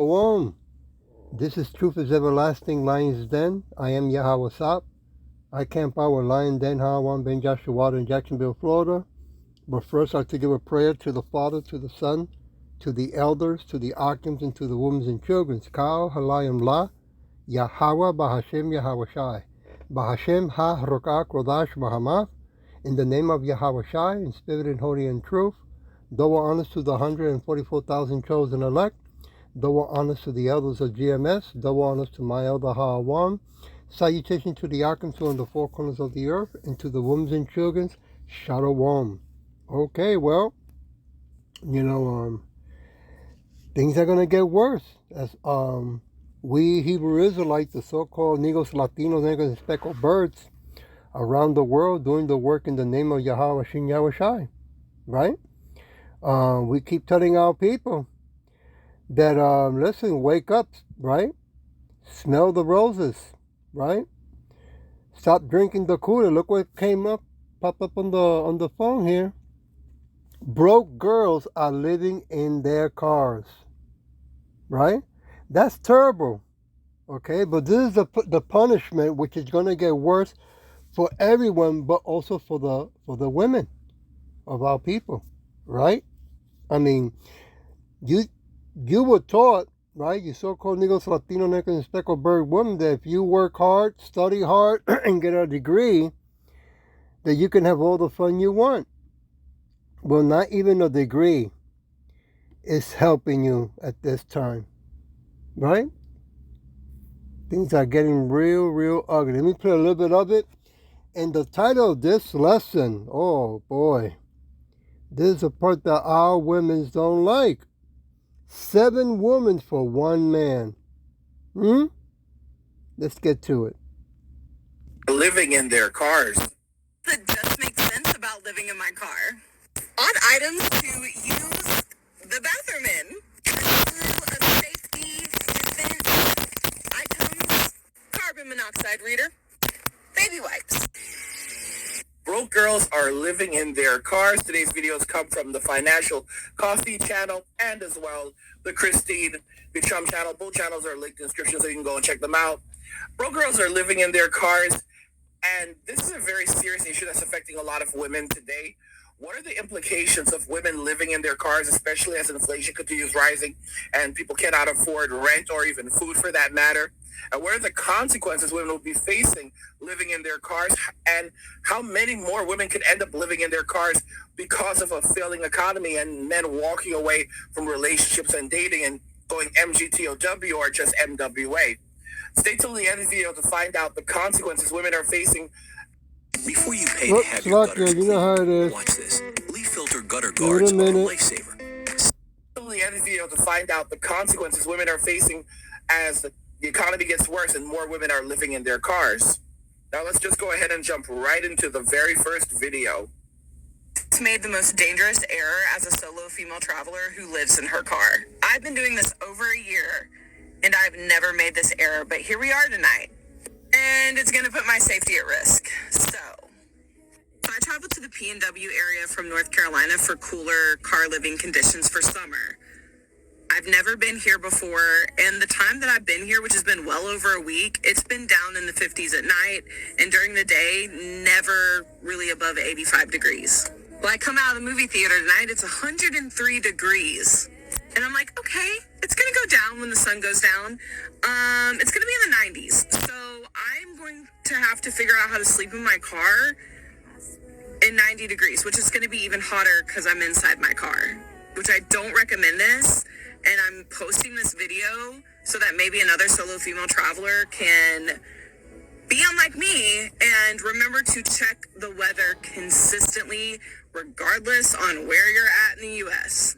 Shalom. This is Truth is Everlasting Lion's Den. I am Yahweh Sap. I camp our Lion Den, Hawan Ben Joshua in Jacksonville, Florida. But first, I'd like to give a prayer to the Father, to the Son, to the elders, to the archons, and to the women and children. Kal Halayim La, Yahweh Bahashem Yahweh Shai. Bahashem Ha Rokah Kodash Bahamath. In the name of Yahweh Shai, in spirit and holy and truth. Double honors to the 144,000 chosen elect. Double honors to the elders of GMS. Double honors to my elder Hawan. Salutation to the archangel on the four corners of the earth, and to the women and children's Shalom. Okay, well, things are gonna get worse as we Hebrew Israelites, the so-called Negros, Latinos, Negros, and speckled birds around the world doing the work in the name of Yahweh Shin Yahweh Shai, right? We keep telling our people that listen, wake up, right? Smell the roses, right? Stop drinking the Kool-Aid. Look what popped up on the phone here. Broke girls are living in their cars, right? That's terrible, okay? But this is the punishment, which is going to get worse for everyone, but also for the women of our people, right? I mean, you were taught, right, you so-called Negros, Latino, Negro, and speckled bird woman, that if you work hard, study hard, and get a degree, that you can have all the fun you want. Well, not even a degree is helping you at this time, right? Things are getting real, real ugly. Let me play a little bit of it. And the title of this lesson, oh boy, this is a part that our women don't like. 7 women for 1 man. Let's get to it. Living in their cars. That just makes sense about living in my car. Odd items to use the bathroom in. A safety defense items. Carbon monoxide reader. Baby wipes. Broke girls are living in their cars. Today's videos come from the Financial Coffee channel and as well the Christine Bicham channel. Both channels are linked in the description so you can go and check them out. Broke girls are living in their cars, and this is a very serious issue that's affecting a lot of women today. What are the implications of women living in their cars, especially as inflation continues rising and people cannot afford rent or even food for that matter? And what are the consequences women will be facing living in their cars? And how many more women could end up living in their cars because of a failing economy and men walking away from relationships and dating and going MGTOW or just MWA? Stay till the end of the video to find out the consequences women are facing. Before you pay to have your gutters you know how it is. Watch this. Leaf Filter Gutter Guards are a lifesaver. Till the end of the video to find out the consequences women are facing as the economy gets worse and more women are living in their cars. Now let's just go ahead and jump right into the very first video. It's made the most dangerous error as a solo female traveler who lives in her car. I've been doing this over a year and I've never made this error, but here we are tonight. And it's going to put my safety at risk. So I traveled to the PNW area from North Carolina for cooler car living conditions for summer. I've never been here before, and the time that I've been here, which has been well over a week, it's been down in the 50s at night, and during the day, never really above 85 degrees. Well, I come out of the movie theater tonight, it's 103 degrees. And I'm like, okay, it's going to go down when the sun goes down. It's going to be in the 90s. So I'm going to have to figure out how to sleep in my car in 90 degrees, which is going to be even hotter because I'm inside my car, which I don't recommend this. And I'm posting this video so that maybe another solo female traveler can be unlike me and remember to check the weather consistently, regardless on where you're at in the U.S.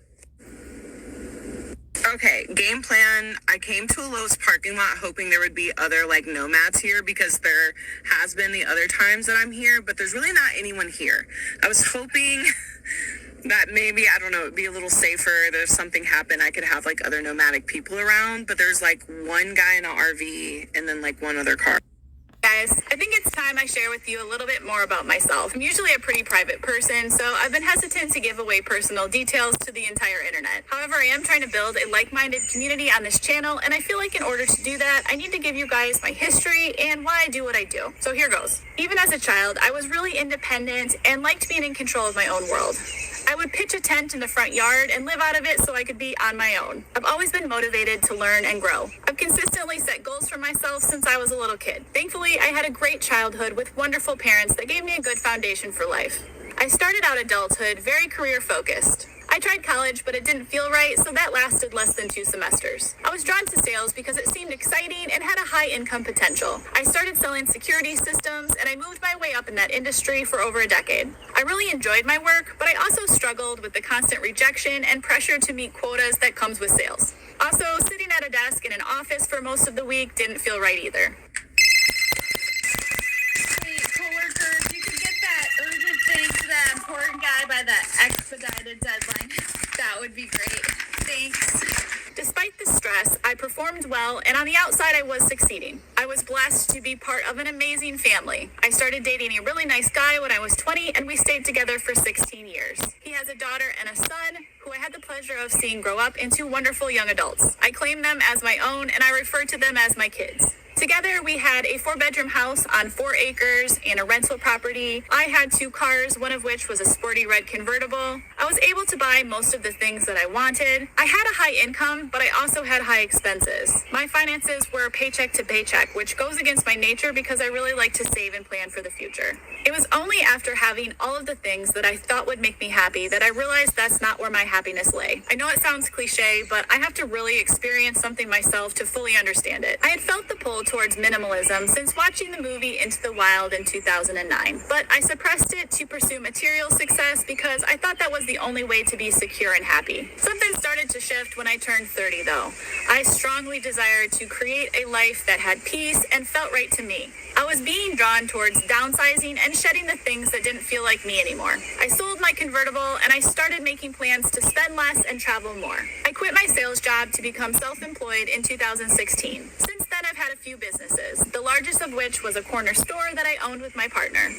Okay, game plan. I came to a Lowe's parking lot hoping there would be other nomads here because there has been the other times that I'm here, but there's really not anyone here. I was hoping that maybe, I don't know, it'd be a little safer. If something happened, I could have other nomadic people around, but there's one guy in an RV and then one other car. guys, I think it's time I share with you a little bit more about myself. I'm usually a pretty private person, so I've been hesitant to give away personal details to the entire internet. However, I am trying to build a like-minded community on this channel, and I feel like in order to do that, I need to give you guys my history and why I do what I do. So here goes. Even as a child, I was really independent and liked being in control of my own world. I would pitch a tent in the front yard and live out of it so I could be on my own. I've always been motivated to learn and grow. I've consistently set goals for myself since I was a little kid. Thankfully, I had a great childhood with wonderful parents that gave me a good foundation for life. I started out adulthood very career focused. I tried college, but it didn't feel right, so that lasted less than 2 semesters. I was drawn to sales because it seemed exciting and had a high income potential. I started selling security systems, and I moved my way up in that industry for over a decade. I really enjoyed my work, but I also struggled with the constant rejection and pressure to meet quotas that comes with sales. Also, sitting at a desk in an office for most of the week didn't feel right either. Hey, coworkers, you could get that urgent thing to that important guy by the expedited deadline. That would be great. Thanks. Despite the stress, I performed well, and on the outside, I was succeeding. I was blessed to be part of an amazing family. I started dating a really nice guy when I was 20, and we stayed together for 16 years. He has a daughter and a son, who I had the pleasure of seeing grow up into wonderful young adults. I claim them as my own, and I refer to them as my kids. Together, we had a 4-bedroom house on 4 acres and a rental property. I had 2 cars, one of which was a sporty red convertible. I was able to buy most of the things that I wanted. I had a high income, but I also had high expenses. My finances were paycheck to paycheck, which goes against my nature because I really like to save and plan for the future. It was only after having all of the things that I thought would make me happy that I realized that's not where my happiness lay. I know it sounds cliche, but I have to really experience something myself to fully understand it. I had felt the pull towards minimalism since watching the movie Into the Wild in 2009, but I suppressed it to pursue material success because I thought that was the only way to be secure and happy. Something started to shift when I turned 30, though. I strongly desired to create a life that had peace and felt right to me. I was being drawn towards downsizing and shedding the things that didn't feel like me anymore. I sold my convertible and I started making plans to spend less and travel more. I quit my sales job to become self-employed in 2016. Since then, I've had a few businesses, the largest of which was a corner store that I owned with my partner.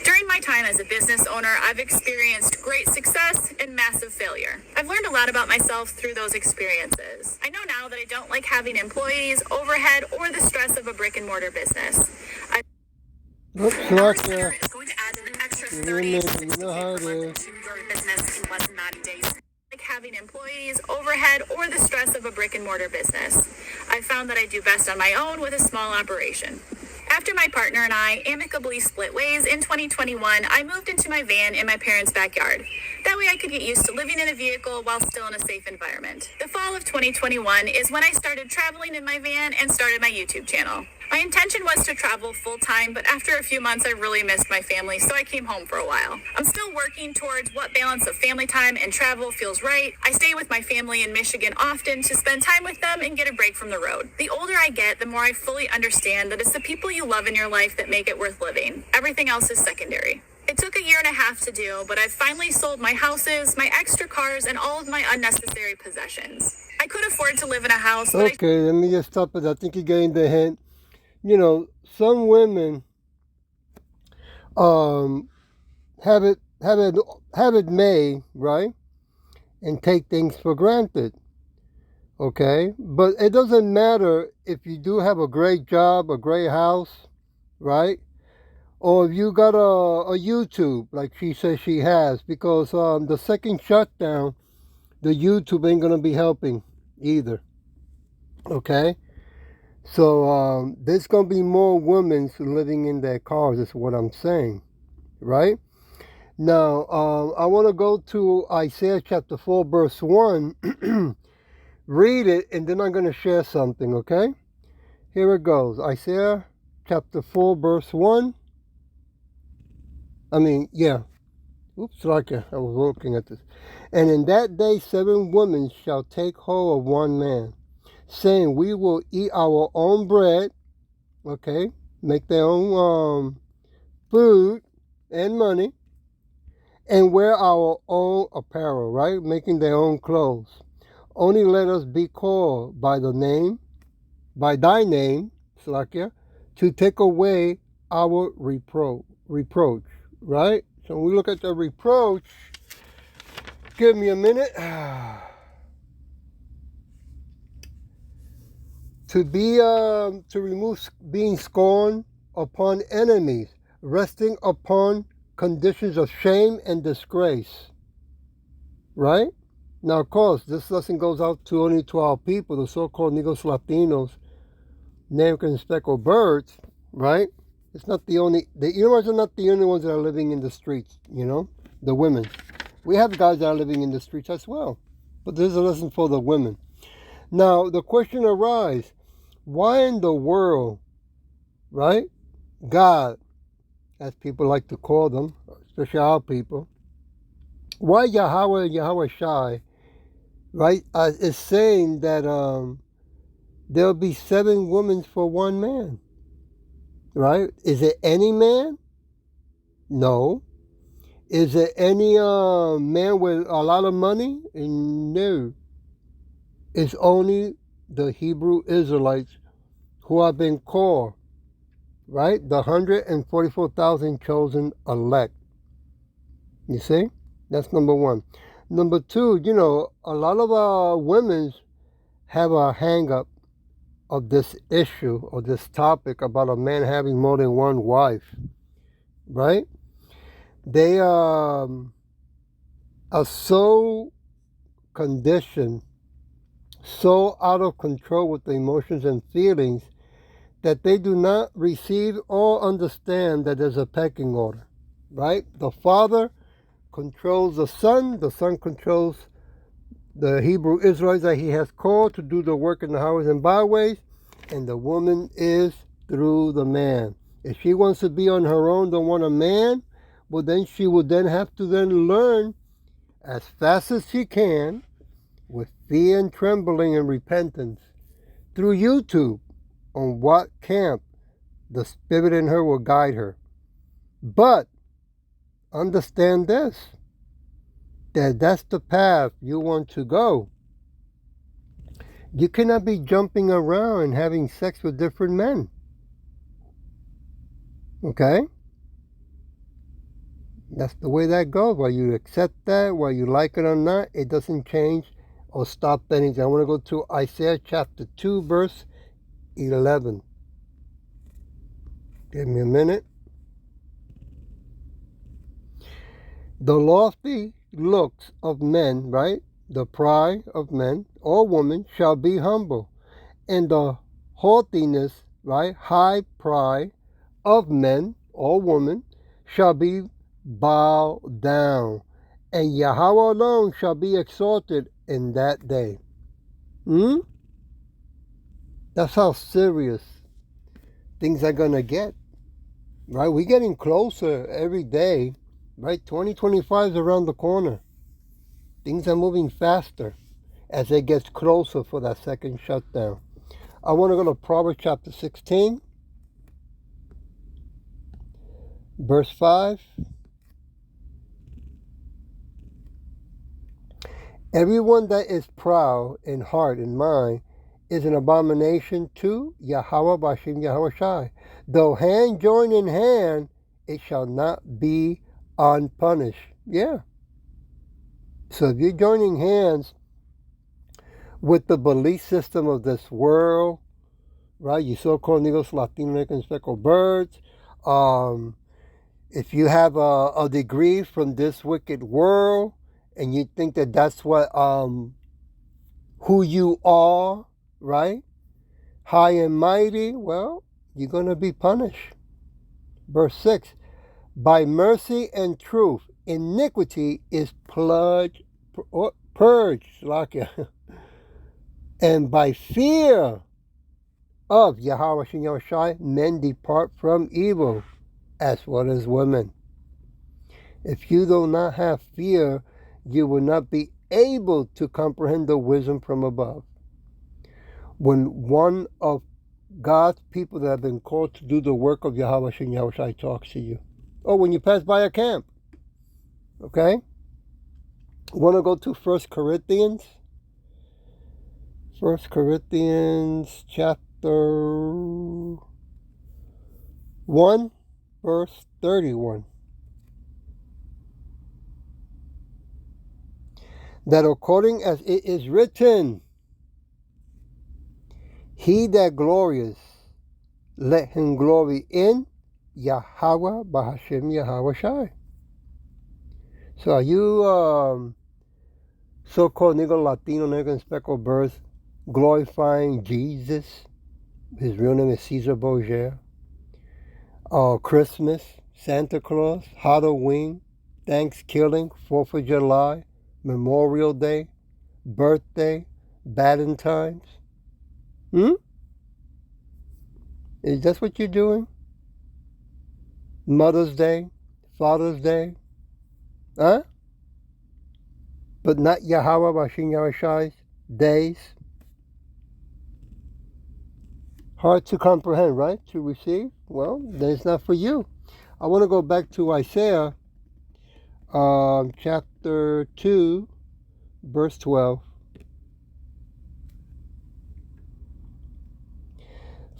During my time as a business owner, I've experienced great success and massive failure. I've learned a lot about myself through those experiences. I know now that I don't like having employees, overhead, or the stress of a brick and mortar business. Oops, Our sorry. center is going to add an extra 30 to 60% to your business in less than 90 days. Like having employees, overhead, or the stress of a brick and mortar business. I found that I do best on my own with a small operation. After my partner and I amicably split ways in 2021, I moved into my van in my parents' backyard. That way I could get used to living in a vehicle while still in a safe environment. The fall of 2021 is when I started traveling in my van and started my YouTube channel. My intention was to travel full-time, but after a few months, I really missed my family, so I came home for a while. I'm still working towards what balance of family time and travel feels right. I stay with my family in Michigan often to spend time with them and get a break from the road. The older I get, the more I fully understand that it's the people you love in your life that make it worth living. Everything else is secondary. It took a year and a half to do, but I've finally sold my houses, my extra cars, and all of my unnecessary possessions. I could afford to live in a house, but Okay, let me just stop it. I think you're getting the hint. You know, some women have it made, right? And take things for granted. Okay? But it doesn't matter if you do have a great job, a great house, right? Or if you got a YouTube, like she says she has, because the second shutdown, the YouTube ain't going to be helping either. Okay? So there's going to be more women living in their cars, is what I'm saying, right? Now, I want to go to Isaiah chapter 4, verse 1, read it, and then I'm going to share something, okay? Here it goes. Isaiah chapter 4, verse 1. Oops, like I was looking at this. And in that day 7 women shall take hold of one man, saying, we will eat our own bread, okay, make their own food and money, and wear our own apparel, right, making their own clothes. Only let us be called by thy name, Slakia, to take away our reproach, right? So when we look at the reproach, give me a minute. To remove being scorned upon enemies, resting upon conditions of shame and disgrace, right? Now, of course, this lesson goes out to only to our people, the so-called Negros Latinos, Native and speckled birds, right? It's not the only, the Edomites are not the only ones that are living in the streets, the women. We have guys that are living in the streets as well. But this is a lesson for the women. Now, the question arises, why in the world, right, God, as people like to call them, especially our people, why Yahweh and Yahweh Shai, right, is saying that there'll be 7 women for one man, right? Is it any man? No. Is it any man with a lot of money? No. It's only the Hebrew Israelites who have been called, right? The 144,000 chosen elect. You see? That's number one. Number two, a lot of our women have a hang-up of this issue or this topic about a man having more than one wife, right? They are so conditioned, so out of control with the emotions and feelings that they do not receive or understand that there's a pecking order, right? The Father controls the Son controls the Hebrew Israelites that he has called to do the work in the highways and byways, and the woman is through the man. If she wants to be on her own, don't want a man, well then she will then have to then learn as fast as she can with fear and trembling and repentance through YouTube on what camp the Spirit in her will guide her. But understand this, that that's the path you want to go. You cannot be jumping around and having sex with different men. Okay? That's the way that goes. Whether you accept that, whether you like it or not, it doesn't change or stop anything. I want to go to Isaiah chapter 2, verse 11. Give me a minute. The lofty looks of men, right? The pride of men or women shall be humble, and the haughtiness, right? High pride of men or women shall be bowed down, and Yahweh alone shall be exalted in that day. That's how serious things are going to get, right? We're getting closer every day, right? 2025 is around the corner. Things are moving faster as it gets closer for that second shutdown. I want to go to Proverbs chapter 16, verse 5. Everyone that is proud in heart and mind is an abomination to Yahweh Bashim Yahweh Shai. Though hand join in hand, it shall not be unpunished. Yeah. So if you're joining hands with the belief system of this world, right? You so-called Negros, Latino, American speckled birds. If you have a degree from this wicked world, and you think that that's what who you are, right? High and mighty, well, you're going to be punished. Verse 6, by mercy and truth, iniquity is purged, and by fear of Yahweh Shem Shai, men depart from evil, as well as women. If you do not have fear, you will not be able to comprehend the wisdom from above. When one of God's people that have been called to do the work of Yahweh Shem Shai talks to you, or when you pass by a camp, okay? Want to go to 1 Corinthians? 1 Corinthians chapter 1, verse 31. That according as it is written, he that glorious, let him glory in Yahweh Bahashem Yahweh Shai. So are you so-called nigger Latino, nigger and speckled birds glorifying Jesus? His real name is Caesar Borgia. Christmas, Santa Claus, Halloween, Thanksgiving, 4th of July, Memorial Day, birthday, Valentine's. Is that what you're doing? Mother's Day, Father's Day, huh? But not Yahweh Bashin Yahushai's days. Hard to comprehend, right? To receive? Well, then it's not for you. I want to go back to Isaiah chapter 2, verse 12.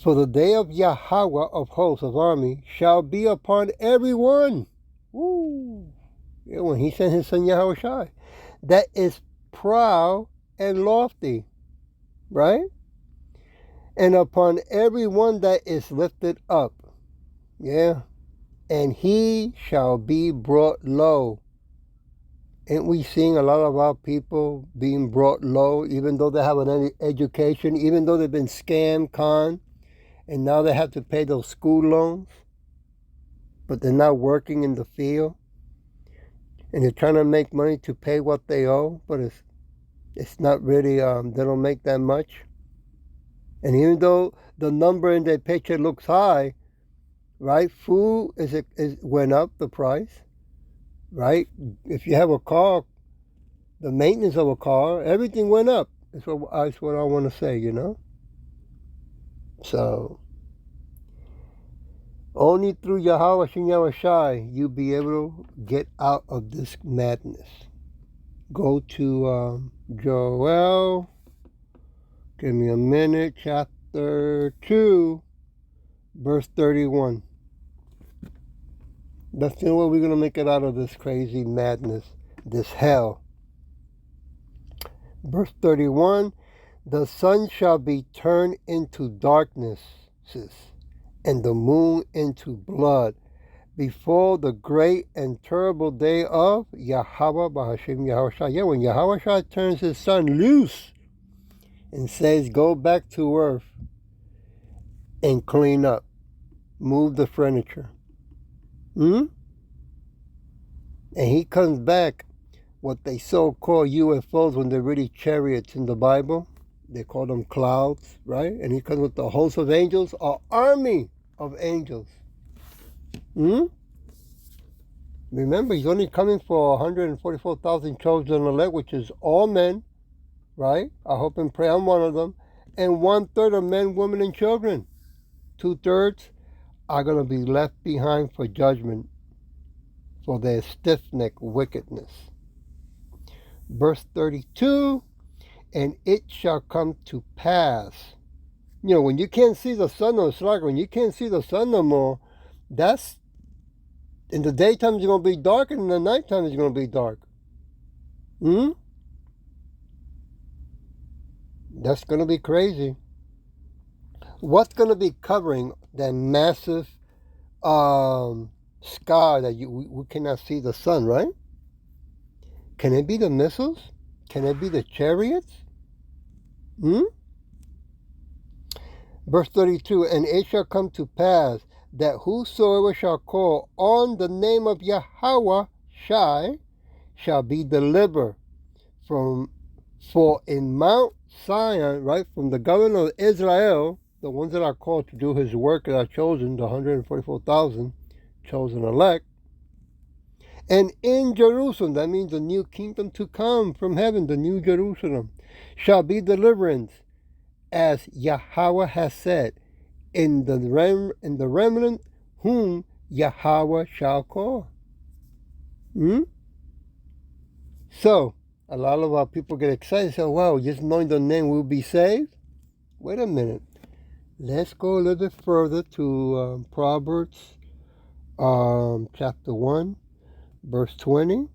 For the day of Yahweh of hosts of army shall be upon everyone. Woo! Yeah, when he sent his son Yahweh Shai, that is proud and lofty, right? And upon everyone that is lifted up. Yeah. And he shall be brought low. Ain't we seeing a lot of our people being brought low, even though they have an education, even though they've been scammed, conned, and now they have to pay those school loans, but they're not working in the field, and they're trying to make money to pay what they owe, but it's not really, they don't make that much. And even though the number in their paycheck looks high, right? Food went up, the price, right? If you have a car, the maintenance of a car, everything went up. That's what I want to say, you know? So, only through Yahweh Shem Yahweh Shai you be able to get out of this madness. Go to Joel, give me a minute, chapter 2, verse 31. That's the only way we're going to make it out of this crazy madness, this hell. Verse 31, the sun shall be turned into darkness, and the moon into blood, before the great and terrible day of Yahweh Bahashem Yahushua. Yeah, when Yahushua turns his sun loose and says, go back to earth and clean up, move the furniture. And he comes back, what they so-called UFOs when they're really chariots in the Bible. They call them clouds, right? And he comes with the host of angels, an army of angels. Remember, he's only coming for 144,000 chosen elect, which is all men, right? I hope and pray I'm one of them. And 1/3 of men, women, and children. 2/3 are going to be left behind for judgment for their stiff-necked wickedness. Verse 32, and it shall come to pass. You know, when you can't see the sun, no, it's like when you can't see the sun no more, that's, in the daytime it's going to be dark, and in the nighttime it's going to be dark. That's going to be crazy. What's going to be covering that massive sky that we cannot see the sun, right? Can it be the missiles? Can it be the chariots? Verse 32, and it shall come to pass that whosoever shall call on the name of Yahweh Shai shall be delivered for in Mount Zion, right, from the governor of Israel, the ones that are called to do his work that are chosen, the 144,000 chosen elect, and in Jerusalem, that means the new kingdom to come from heaven, the new Jerusalem, shall be deliverance, as Yahweh has said, in the remnant whom Yahweh shall call. So, a lot of our people get excited and say, wow, just knowing the name we'll be saved? Wait a minute. Let's go a little bit further to Proverbs chapter 1, verse 20,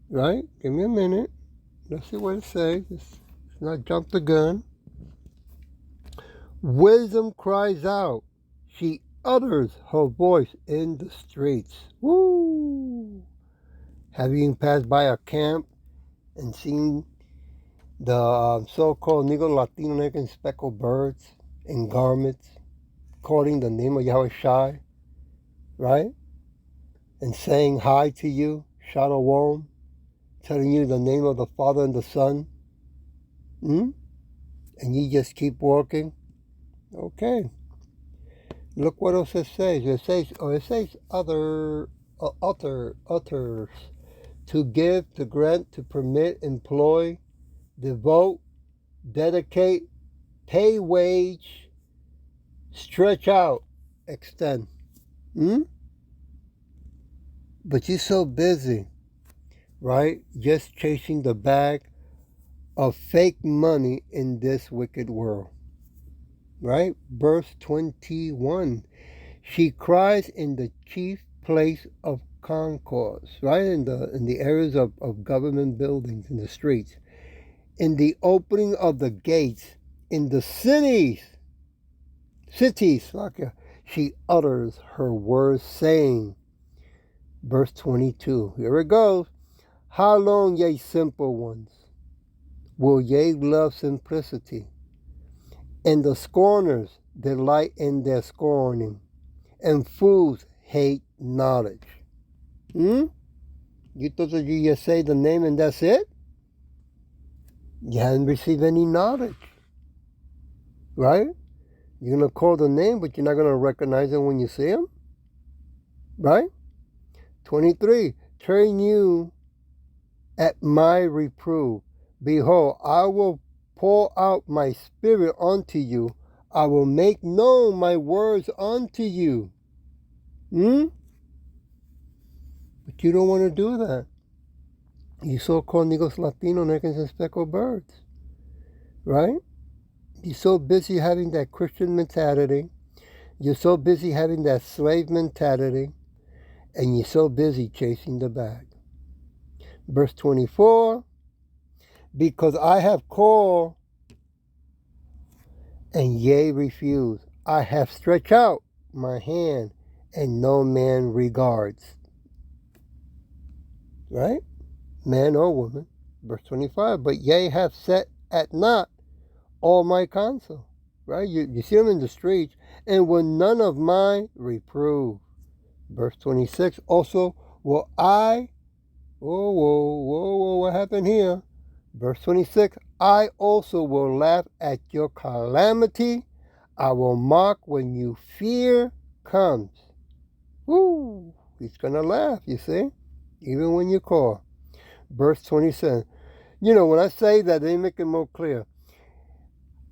right? Give me a minute. Let's see what it says. Let's not jump the gun. Wisdom cries out. She utters her voice in the streets. Woo! Have you passed by a camp and seen the so-called Negro, Latino, American speckled birds in garments calling the name of Yahweh Shai, right? And saying hi to you, Shalom, telling you the name of the Father and the Son? And you just keep walking? Okay. Look what else it says. It says utters. To give, to grant, to permit, employ, devote, dedicate, pay wage, stretch out, extend. But you're so busy, right? Just chasing the bag of fake money in this wicked world. Right? Verse 21. She cries in the chief place of concourse, right? In the areas of government buildings, in the streets, in the opening of the gates, in the cities, she utters her words, saying, verse 22, here it goes. How long, ye simple ones, will ye love simplicity? And the scorners delight in their scorning, and fools hate knowledge. You thought that you just say the name and that's it? You haven't received any knowledge, right? You're going to call the name, but you're not going to recognize him when you see him, right? 23, turn you at my reproof. Behold, I will pour out my spirit unto you. I will make known my words unto you. But you don't want to do that. You so-called Negros, Latino, Americans, and speckled birds, right? You're so busy having that Christian mentality. You're so busy having that slave mentality. And you're so busy chasing the bag. Verse 24, because I have called, and ye refuse. I have stretched out my hand, and no man regards. Right? Man or woman. Verse 25, but ye have set at naught all my counsel. Right? You see them in the streets, and will none of mine reprove. Verse 26, also will I, whoa, what happened here? Verse 26, I also will laugh at your calamity. I will mock when your fear comes. Woo! He's going to laugh, you see, even when you call. Verse 27, when I say that, they make it more clear.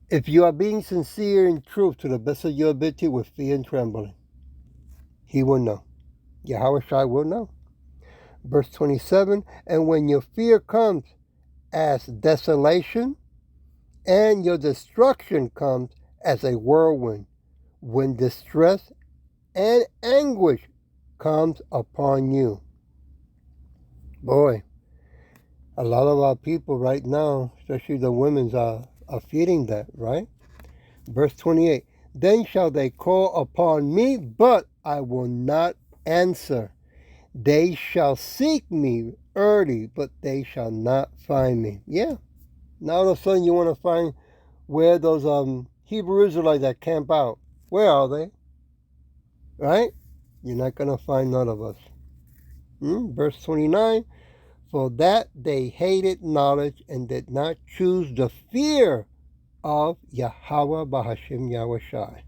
If you are being sincere in truth to the best of your ability with fear and trembling, he will know. Yahweh Shai will know. Verse 27, and when your fear comes as desolation, and your destruction comes as a whirlwind, when distress and anguish comes upon you. Boy, a lot of our people right now, especially the women's, are feeling that, right? Verse 28, then shall they call upon me, but I will not answer. They shall seek me early, but they shall not find me. Yeah. Now all of a sudden you want to find where those Hebrew Israelites that camp out. Where are they? Right? You're not going to find none of us. Verse 29, for that they hated knowledge and did not choose the fear of Yahweh Bahashim Yahweh Shai.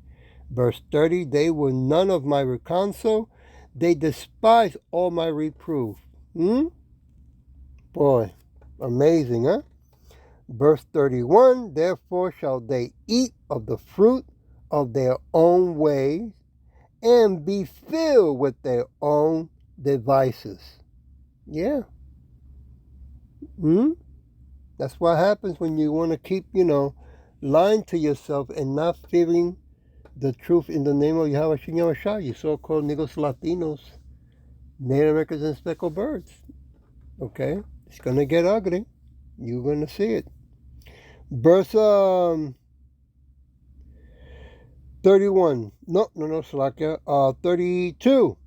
Verse 30, they were none of my counsel. They despise all my reproof. Boy, amazing, huh? Verse 31, therefore shall they eat of the fruit of their own ways and be filled with their own devices. Yeah. That's what happens when you want to keep, lying to yourself and not feeling the truth in the name of Yahweh Shem Yahweh Shai, you so-called Negros Latinos, Native Americans, and speckled birds. Okay? It's going to get ugly. You're going to see it. Verse 31. No, Salakia. 32.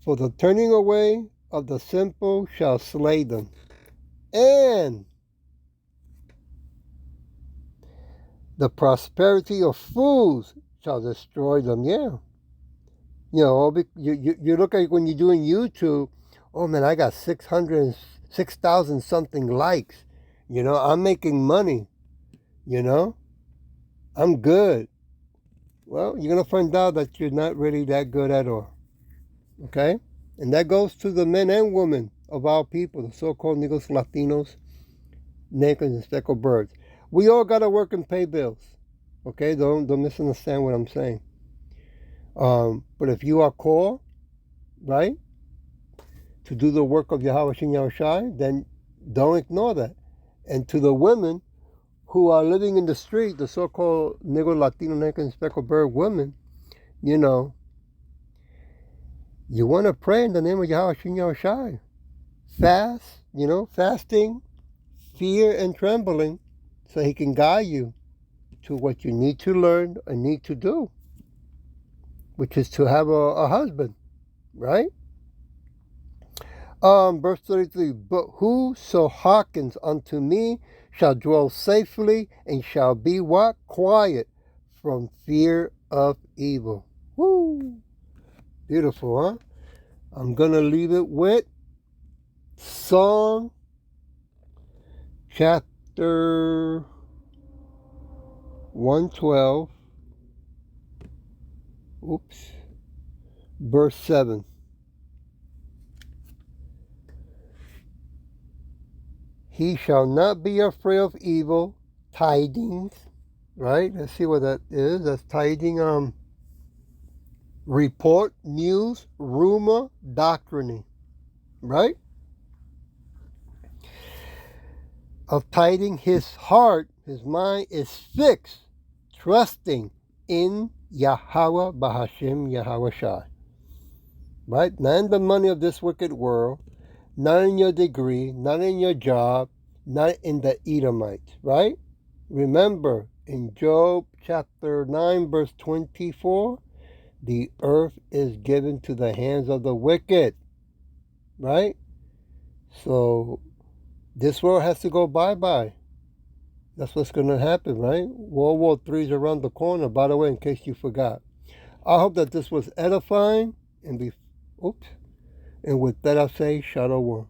For the turning away of the simple shall slay them, and the prosperity of fools shall destroy them. Yeah. You know, you look at when you're doing YouTube, oh man, I got 6,000 something likes. You know, I'm making money. You know, I'm good. Well, you're going to find out that you're not really that good at all. Okay? And that goes to the men and women of our people, the so-called Negros Latinos, Nacres, and speckled birds. We all got to work and pay bills. Okay? Don't misunderstand what I'm saying. But if you are called, right, to do the work of Yahweh Shem Yahweh Shai, then don't ignore that. And to the women who are living in the street, the so-called Negro, Latino, Nacre, and speckled bird women, you know, you want to pray in the name of Yahweh Shem Yahweh Shai. Fast, you know, fasting, fear and trembling, so he can guide you to what you need to learn and need to do, which is to have a husband, right? Verse 33, but whoso hearkens unto me shall dwell safely and shall be what? Quiet from fear of evil. Woo! Beautiful, huh? I'm going to leave it with Psalm chapter 112, verse 7. He shall not be afraid of evil tidings, right? Let's see what that is. That's tiding, report, news, rumor, doctrine, right? Of tiding, his heart, his mind is fixed, trusting in Yahweh Bahashem Yahweh Shai. Right? Not in the money of this wicked world, not in your degree, not in your job, not in the Edomites, right? Remember, in Job chapter 9, verse 24, the earth is given to the hands of the wicked, right? So this world has to go bye-bye. That's what's going to happen, right? World War III is around the corner, by the way, in case you forgot. I hope that this was edifying, and with that I say, Shalom.